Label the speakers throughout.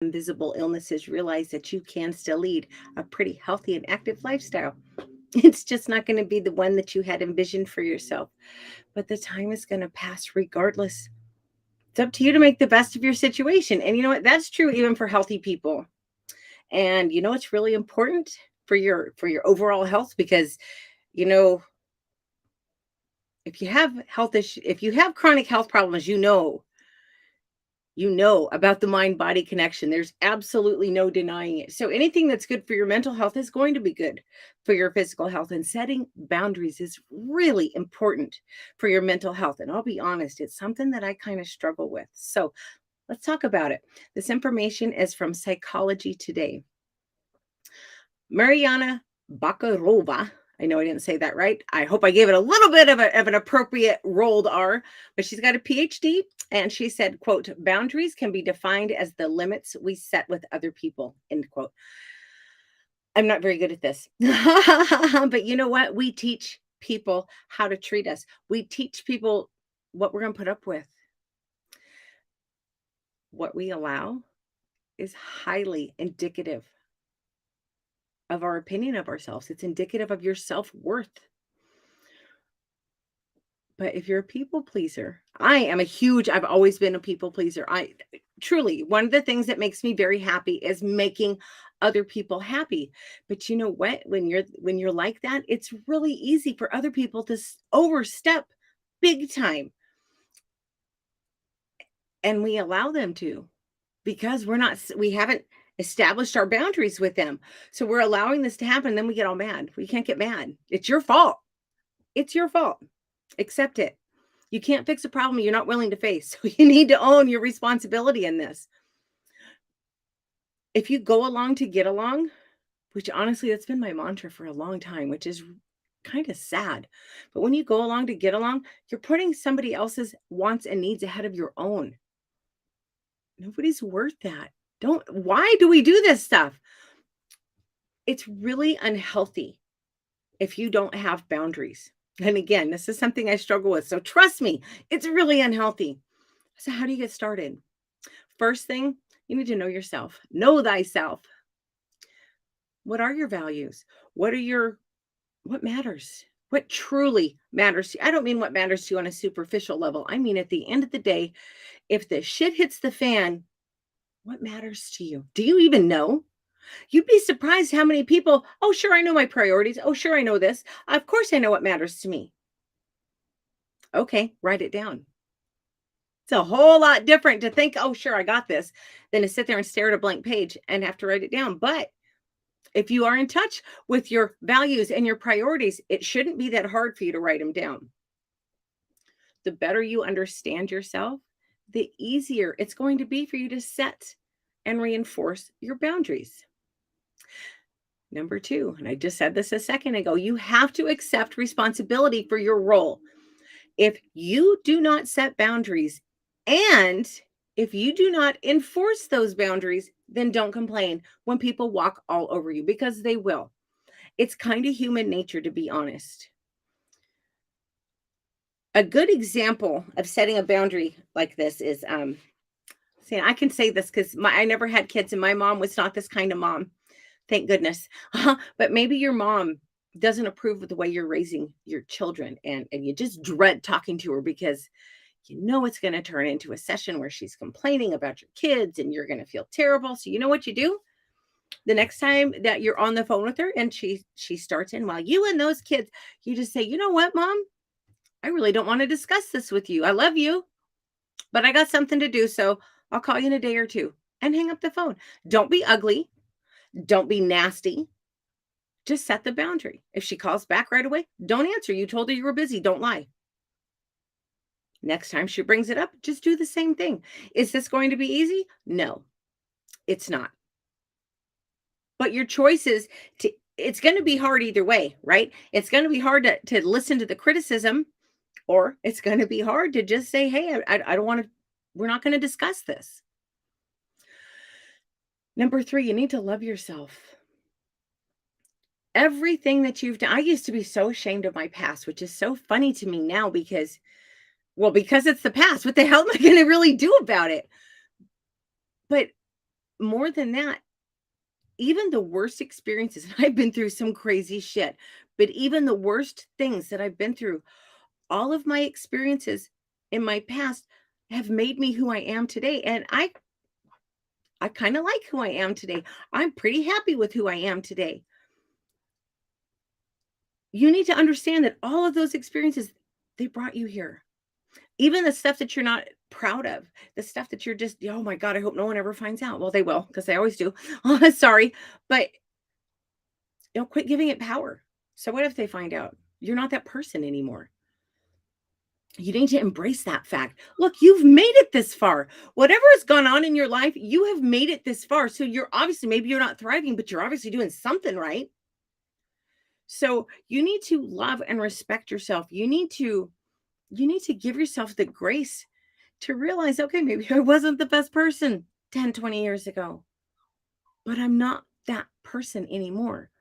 Speaker 1: invisible illnesses, realize that you can still lead a pretty healthy and active lifestyle. It's just not going to be the one that you had envisioned for yourself, but the time is going to pass regardless. It's up to you to make the best of your situation. And you know what? That's true even for healthy people. And you know it's really important for your overall health because you know if you have health issues, if you have chronic health problems, you know about the mind body connection. There's absolutely no denying it. So anything that's good for your mental health is going to be good for your physical health. And setting boundaries is really important for your mental health. And I'll be honest, it's something that I kind of struggle with. So let's talk about it. This information is from Psychology Today. Mariana Bakarova. I know I didn't say that right. I hope I gave it a little bit of an appropriate rolled R, but she's got a PhD and she said, quote, boundaries can be defined as the limits we set with other people, end quote. I'm not very good at this, but you know what? We teach people how to treat us. We teach people what we're going to put up with. What we allow is highly indicative of our opinion of ourselves. It's indicative of your self-worth. But if you're a people pleaser, I've always been a people pleaser. I truly, one of the things that makes me very happy is making other people happy. But you know what? When you're like that, it's really easy for other people to overstep big time. And we allow them to because we haven't established our boundaries with them. So we're allowing this to happen. Then we get all mad. We can't get mad. It's your fault. It's your fault. Accept it. You can't fix a problem you're not willing to face. So you need to own your responsibility in this. If you go along to get along, which honestly, that's been my mantra for a long time, which is kind of sad. But when you go along to get along, you're putting somebody else's wants and needs ahead of your own. Nobody's worth that. Why do we do this stuff? It's really unhealthy if you don't have boundaries. And again, this is something I struggle with. So trust me, it's really unhealthy. So, how do you get started? First thing, you need to know yourself. Know thyself. What are your values? What matters? What truly matters to you? I don't mean what matters to you on a superficial level. I mean, at the end of the day, if the shit hits the fan, what matters to you? Do you even know? You'd be surprised how many people, oh, sure, I know my priorities. Oh, sure, I know this. Of course, I know what matters to me. Okay, write it down. It's a whole lot different to think, oh, sure, I got this, than to sit there and stare at a blank page and have to write it down. But if you are in touch with your values and your priorities, it shouldn't be that hard for you to write them down. The better you understand yourself, the easier it's going to be for you to set and reinforce your boundaries. Number two, and I just said this a second ago, you have to accept responsibility for your role. If you do not set boundaries and if you do not enforce those boundaries, then don't complain when people walk all over you because they will. It's kind of human nature, to be honest. A good example of setting a boundary like this is see, I can say this because I never had kids and my mom was not this kind of mom. Thank goodness. But maybe your mom doesn't approve of the way you're raising your children and you just dread talking to her because you know it's going to turn into a session where she's complaining about your kids and you're going to feel terrible. So you know what you do? The next time that you're on the phone with her and she starts in while you and those kids, you just say, "You know what, mom? I really don't want to discuss this with you. I love you, but I got something to do, so I'll call you in a day or two." And hang up the phone. Don't be ugly. Don't be nasty. Just set the boundary. If she calls back right away, don't answer. You told her you were busy. Don't lie. Next time she brings it up, just do the same thing. Is this going to be easy? No, it's not. But your choice is it's going to be hard either way, right? It's going to be hard to listen to the criticism, or it's going to be hard to just say, hey, I don't want to, we're not going to discuss this. Number three, you need to love yourself. Everything that you've done. I used to be so ashamed of my past, which is so funny to me now because it's the past. What the hell am I going to really do about it? But more than that, even the worst experiences, and I've been through some crazy shit, but even the worst things that I've been through, all of my experiences in my past have made me who I am today. And I kind of like who I am today. I'm pretty happy with who I am today. You need to understand that all of those experiences, they brought you here. Even the stuff that you're not proud of, the stuff that you're just, oh my God, I hope no one ever finds out. Well, they will, because they always do. Oh, sorry. But quit giving it power. So what if they find out? You're not that person anymore. You need to embrace that fact. Look, you've made it this far. Whatever has gone on in your life, you have made it this far. So you're obviously, maybe you're not thriving, but you're obviously doing something right. So you need to love and respect yourself. You need to give yourself the grace to realize, okay, maybe I wasn't the best person 10, 20 years ago, but I'm not that person anymore.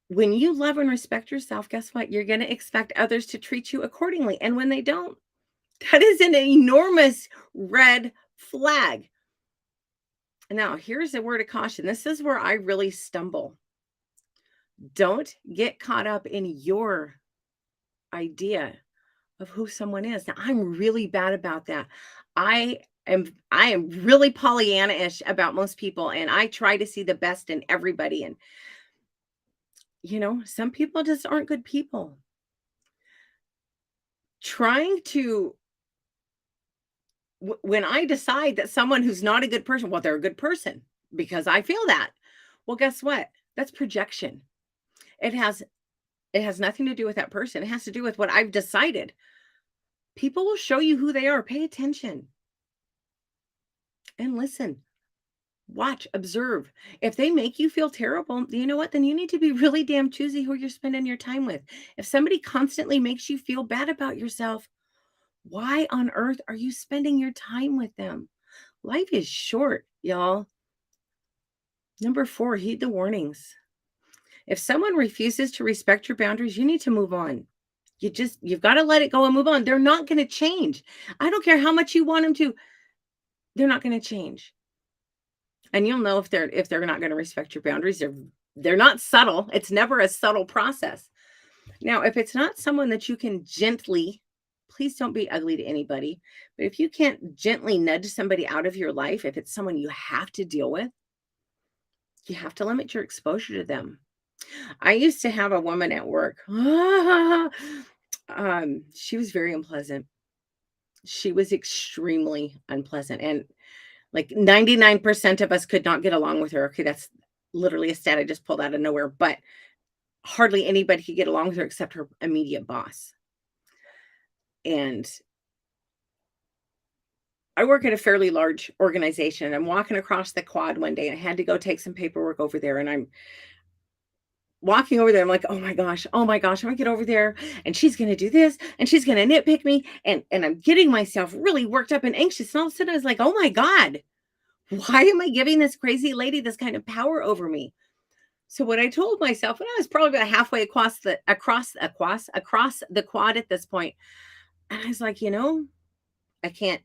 Speaker 1: When you love and respect yourself, guess what? You're going to expect others to treat you accordingly. And when they don't, that is an enormous red flag. Now, here's a word of caution. This is where I really stumble. Don't get caught up in your idea of who someone is. Now, I'm really bad about that. I I am really Pollyanna-ish about most people, and I try to see the best in everybody. And some people just aren't good people. Trying to when I decide that someone who's not a good person, well, they're a good person because I feel that. Well, guess what? That's projection. It has it has nothing to do with that person. It has to do with what I've decided. People will show you who they are. Pay attention and listen. Watch, observe. If they make you feel terrible, you know what? Then you need to be really damn choosy who you're spending your time with. If somebody constantly makes you feel bad about yourself, why on earth are you spending your time with them? Life is short, y'all. Number 4, heed the warnings. If someone refuses to respect your boundaries, you need to move on. You've got to let it go and move on. They're not going to change. I don't care how much you want them to. They're not going to change. And you'll know if they're not going to respect your boundaries. They're not subtle. It's never a subtle process. Now, if it's not someone that you can gently, please don't be ugly to anybody, but if you can't gently nudge somebody out of your life, if it's someone you have to deal with, you have to limit your exposure to them. I used to have a woman at work. She was very unpleasant. She was extremely unpleasant. And like 99% of us could not get along with her. Okay, that's literally a stat I just pulled out of nowhere, but hardly anybody could get along with her except her immediate boss. And I work at a fairly large organization. I'm walking across the quad one day and I had to go take some paperwork over there. And I'm walking over there. I'm like, oh my gosh, I'm gonna get over there and she's gonna do this and she's gonna nitpick me. And I'm getting myself really worked up and anxious. And all of a sudden I was like, oh my God, why am I giving this crazy lady this kind of power over me? So what I told myself, and I was probably about halfway across the quad at this point, and I was like, I can't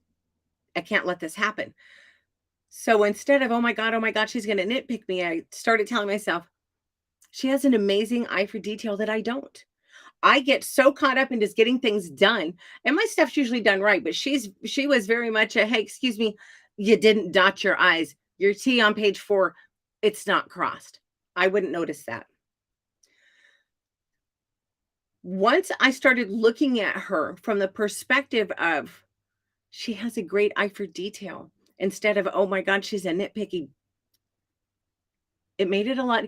Speaker 1: I can't let this happen. So instead of, oh my God, she's gonna nitpick me, I started telling myself, she has an amazing eye for detail that I don't. I get so caught up in just getting things done, and my stuff's usually done right, but she was very much a, hey, excuse me, you didn't dot your I's. Your T on page 4, it's not crossed. I wouldn't notice that. Once I started looking at her from the perspective of she has a great eye for detail instead of, oh my God, she's a nitpicky, it made it a lot.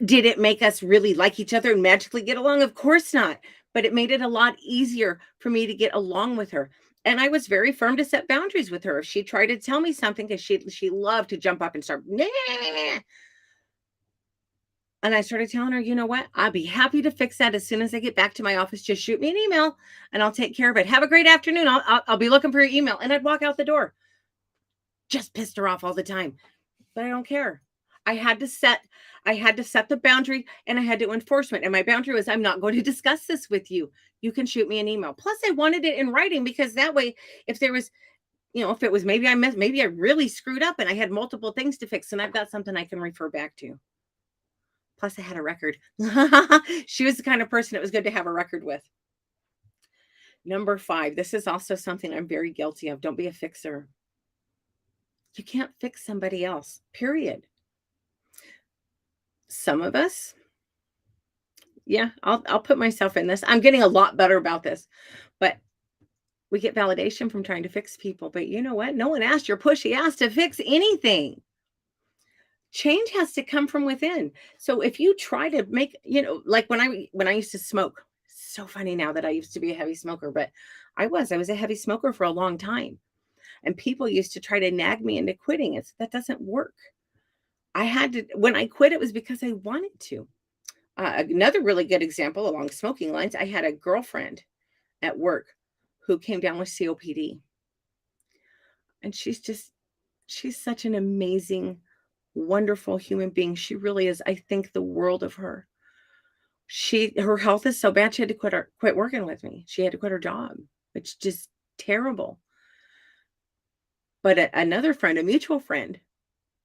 Speaker 1: Did it make us really like each other and magically get along? Of course not. But it made it a lot easier for me to get along with her. And I was very firm to set boundaries with her. If she tried to tell me something, because she loved to jump up and start, nah. And I started telling her, you know what? I'll be happy to fix that as soon as I get back to my office. Just shoot me an email and I'll take care of it. Have a great afternoon. I'll be looking for your email. And I'd walk out the door. Just pissed her off all the time. But I don't care. I had to set the boundary and I had to enforce it. And my boundary was, I'm not going to discuss this with you. You can shoot me an email. Plus, I wanted it in writing because that way, if there was if it was maybe I missed, maybe I really screwed up and I had multiple things to fix, and I've got something I can refer back to. Plus, I had a record. She was the kind of person it was good to have a record with. Number 5, this is also something I'm very guilty of. Don't be a fixer. You can't fix somebody else, period. Some of us, yeah, I'll put myself in this. I'm getting a lot better about this, but we get validation from trying to fix people. But you know what? No one asked your pushy ass to fix anything. Change has to come from within. So if you try to make, like when I used to smoke, so funny now that I used to be a heavy smoker, but I was a heavy smoker for a long time. And people used to try to nag me into quitting. That doesn't work. I had to, when I quit, it was because I wanted to. Another really good example along smoking lines, I had a girlfriend at work who came down with COPD. And she's such an amazing, wonderful human being. She really is. I think the world of her. Her health is so bad, she had to quit working with me. She had to quit her job. It's just terrible. But another friend, a mutual friend,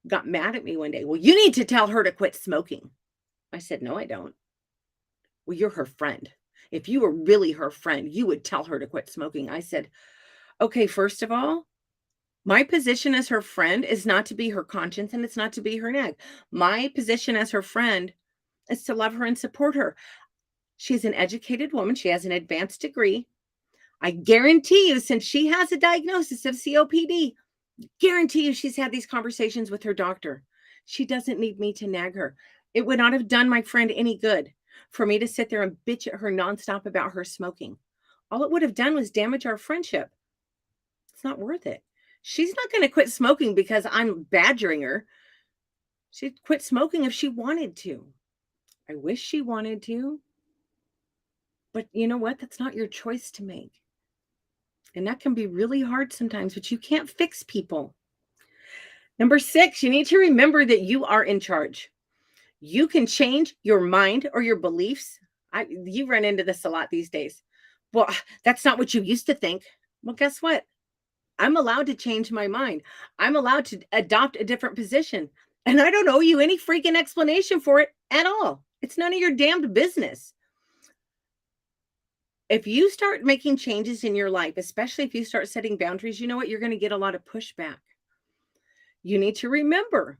Speaker 1: got mad at me one day. Well, you need to tell her to quit smoking. I said, no, I don't. Well, you're her friend. If you were really her friend, you would tell her to quit smoking. I said, okay, first of all, my position as her friend is not to be her conscience, and it's not to be her nag. My position as her friend is to love her and support her. She's an educated woman. She has an advanced degree. I guarantee you, since she has a diagnosis of COPD, guarantee you she's had these conversations with her doctor. She doesn't need me to nag her. It would not have done my friend any good for me to sit there and bitch at her nonstop about her smoking. All it would have done was damage our friendship. It's not worth it. She's not going to quit smoking because I'm badgering her. She'd quit smoking if she wanted to. I wish she wanted to. But you know what? That's not your choice to make. And that can be really hard sometimes, but you can't fix people. Number 6, you need to remember that you are in charge. You can change your mind or your beliefs. You run into this a lot these days. Well, that's not what you used to think. Well, guess what? I'm allowed to change my mind. I'm allowed to adopt a different position. And I don't owe you any freaking explanation for it at all. It's none of your damned business. If you start making changes in your life, especially if you start setting boundaries, you know what? You're going to get a lot of pushback. You need to remember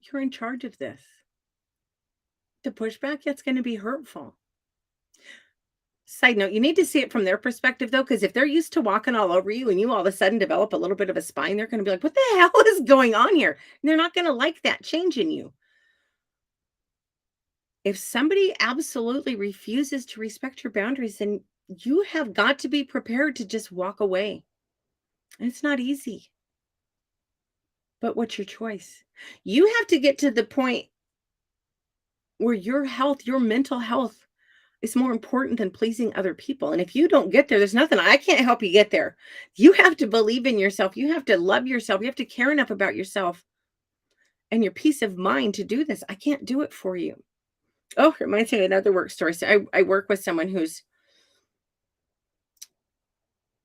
Speaker 1: you're in charge of this. The pushback, that's going to be hurtful. Side note, you need to see it from their perspective, though, because if they're used to walking all over you and you all of a sudden develop a little bit of a spine, they're going to be like, what the hell is going on here? And they're not going to like that change in you. If somebody absolutely refuses to respect your boundaries, then you have got to be prepared to just walk away. And it's not easy. But what's your choice? You have to get to the point where your health, your mental health, is more important than pleasing other people. And if you don't get there, there's nothing, I can't help you get there. You have to believe in yourself. You have to love yourself. You have to care enough about yourself and your peace of mind to do this. I can't do it for you. Oh, it reminds me of another work story. So I work with someone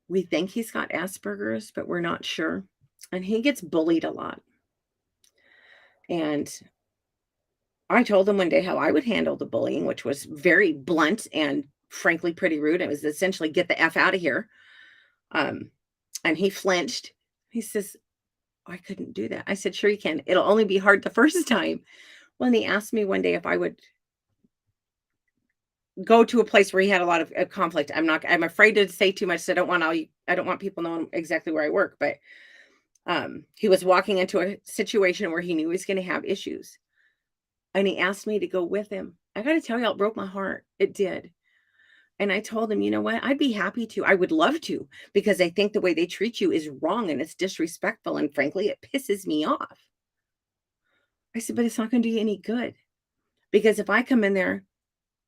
Speaker 1: we think he's got Asperger's, but we're not sure. And he gets bullied a lot. And I told him one day how I would handle the bullying, which was very blunt and frankly pretty rude. It was essentially get the F out of here. And he flinched. He says, oh, I couldn't do that. I said, sure you can. It'll only be hard the first time. When he asked me one day if I would go to a place where he had a lot of conflict. I'm afraid to say too much. So I don't want people knowing exactly where I work, but he was walking into a situation where he knew he was going to have issues. And he asked me to go with him. I got to tell you, it broke my heart. It did. And I told him, you know what? I'd be happy to. I would love to, because I think the way they treat you is wrong and it's disrespectful. And frankly, it pisses me off. I said, but it's not going to do you any good. Because if I come in there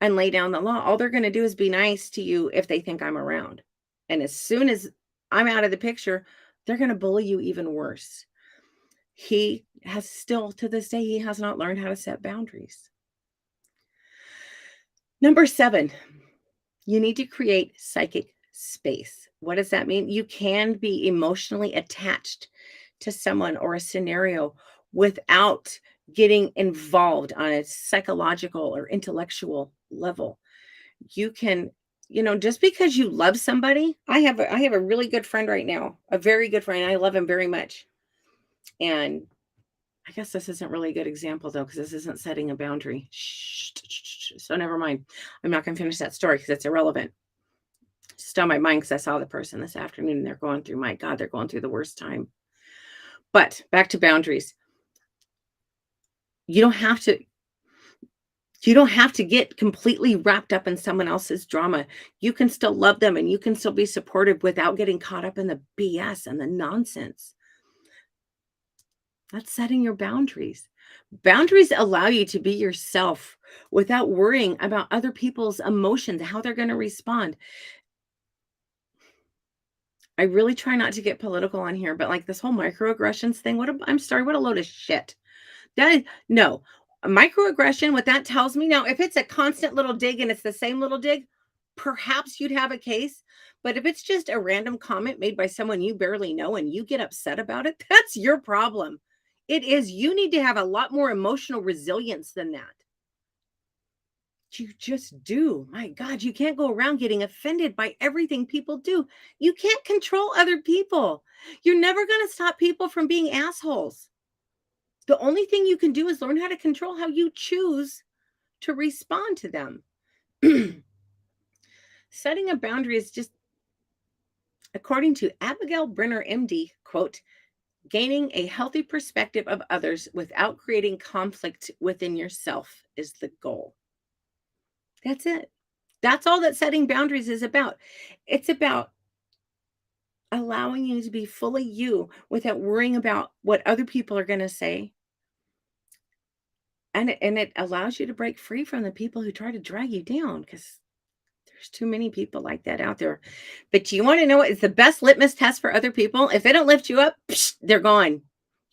Speaker 1: and lay down the law, all they're going to do is be nice to you if they think I'm around. And as soon as I'm out of the picture, they're going to bully you even worse. He has still, to this day, he has not learned how to set boundaries. Number 7, you need to create psychic space. What does that mean? You can be emotionally attached to someone or a scenario without getting involved on a psychological or intellectual level. You can, just because you love somebody, I have a really good friend right now, a very good friend. I love him very much. And I guess this isn't really a good example though, because this isn't setting a boundary. Shh, shh, shh, shh. So never mind. I'm not going to finish that story because it's irrelevant. It's just on my mind because I saw the person this afternoon and they're going through, my God, they're going through the worst time. But back to boundaries. You don't have to you don't have to get completely wrapped up in someone else's drama. You can still love them and you can still be supportive without getting caught up in the BS and the nonsense. That's setting your boundaries. Boundaries allow you to be yourself without worrying about other people's emotions, how they're going to respond. I really try not to get political on here, but like this whole microaggressions thing, I'm sorry, what a load of shit. That is no. A microaggression, what that tells me now, if it's a constant little dig and it's the same little dig, perhaps you'd have a case. But if it's just a random comment made by someone you barely know and you get upset about it, that's your problem. It is, you need to have a lot more emotional resilience than that. You just do. My God, you can't go around getting offended by everything people do. You can't control other people. You're never going to stop people from being assholes. The only thing you can do is learn how to control how you choose to respond to them. Setting a boundary is just, according to Abigail Brenner, MD, quote, gaining a healthy perspective of others without creating conflict within yourself is the goal. That's it. That's all that setting boundaries is about. It's about allowing you to be fully you without worrying about what other people are going to say. And it allows you to break free from the people who try to drag you down, because there's too many people like that out there. But you want to know what is the best litmus test for other people? If they don't lift you up, psh, they're gone.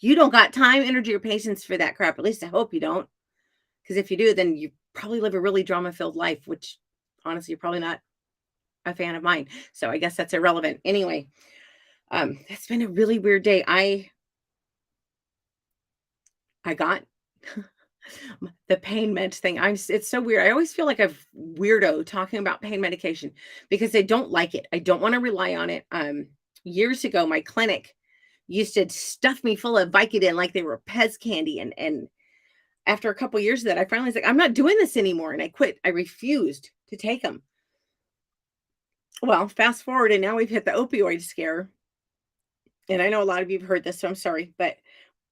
Speaker 1: You don't got time, energy, or patience for that crap. At least I hope you don't. Because if you do, then you probably live a really drama-filled life, which honestly, you're probably not a fan of mine. So I guess that's irrelevant. Anyway, it's been a really weird day. I got the pain meds thing. It's so weird. I always feel like a weirdo talking about pain medication because I don't like it. I don't want to rely on it. Years ago, my clinic used to stuff me full of Vicodin like they were Pez candy. And after a couple years of that, I finally was like, I'm not doing this anymore. And I quit. I refused to take them. Well, fast forward, and now we've hit the opioid scare. And I know a lot of you have heard this, so I'm sorry, but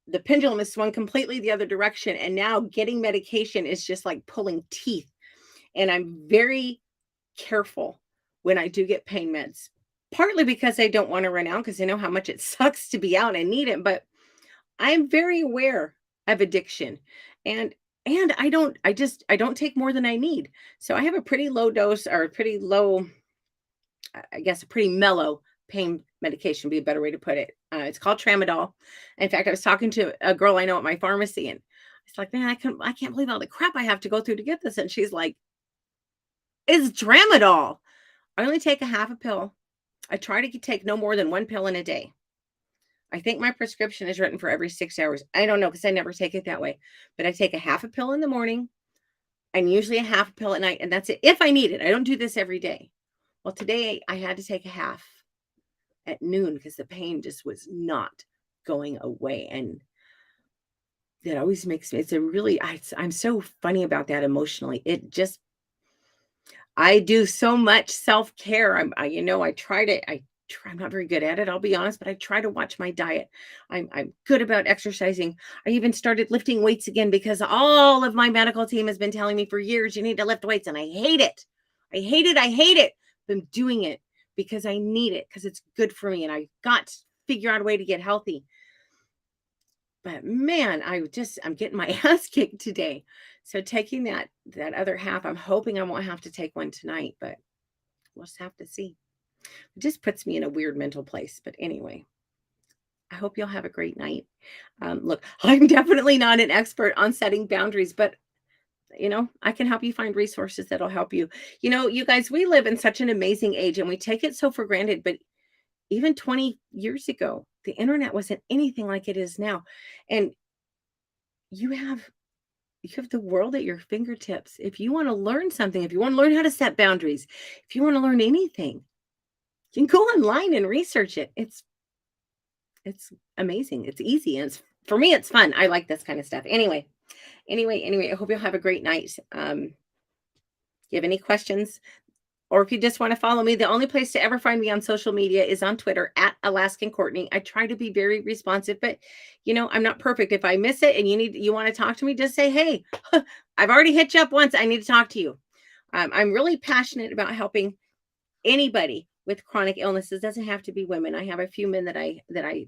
Speaker 1: the pendulum has swung completely the other direction. And now getting medication is just like pulling teeth. And I'm very careful when I do get pain meds, partly because I don't want to run out because I know how much it sucks to be out and need it. But I am very aware of addiction. And I don't take more than I need. So I have a pretty low dose, or a pretty low, I guess a pretty mellow pain medication would be a better way to put it. It's called Tramadol. In fact, I was talking to a girl I know at my pharmacy, and it's like, man, I can't believe all the crap I have to go through to get this. And she's like, it's Tramadol. I only take a half a pill. I try to take no more than one pill in a day. I think my prescription is written for every 6 hours. I don't know because I never take it that way. But I take a half a pill in the morning and usually a half a pill at night. And that's it. If I need it, I don't do this every day. Well, today I had to take a half at noon because the pain just was not going away. And that always makes me, it's a really, I'm so funny about that emotionally. I do so much self-care. I try to, I'm not very good at it, I'll be honest, but I try to watch my diet. I'm good about exercising. I even started lifting weights again because all of my medical team has been telling me for years, you need to lift weights. And I hate it. I hate it. I hate it. But I'm doing it because I need it, because it's good for me. And I got to figure out a way to get healthy. But man, I'm getting my ass kicked today. So taking that other half, I'm hoping I won't have to take one tonight, but we'll just have to see. It just puts me in a weird mental place. But anyway, I hope you'll have a great night. Look, I'm definitely not an expert on setting boundaries, but I can help you find resources that'll help you. You guys, we live in such an amazing age and we take it so for granted, but even 20 years ago, the internet wasn't anything like it is now. And you have you have the world at your fingertips. If you want to learn something, if you want to learn how to set boundaries, if you want to learn anything, you can go online and research it. It's amazing. It's easy. And for me, it's fun. I like this kind of stuff. Anyway, I hope you'll have a great night. You have any questions, or if you just want to follow me, the only place to ever find me on social media is on Twitter at Alaskan Courtney. I try to be very responsive, but I'm not perfect. If I miss it and you want to talk to me, just say, hey, I've already hit you up once. I need to talk to you. I'm really passionate about helping anybody with chronic illnesses. Doesn't have to be women. I have a few men that I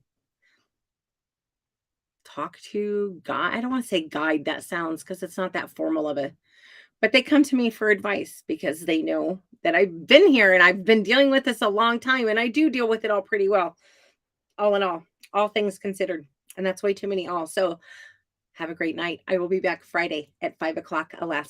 Speaker 1: talk to. Guide. I don't want to say guide. That sounds, because it's not that formal of a. But they come to me for advice because they know that I've been here and I've been dealing with this a long time, and I do deal with it all pretty well, all in all things considered. And that's way too many all. So have a great night. I will be back Friday at 5 o'clock Alaska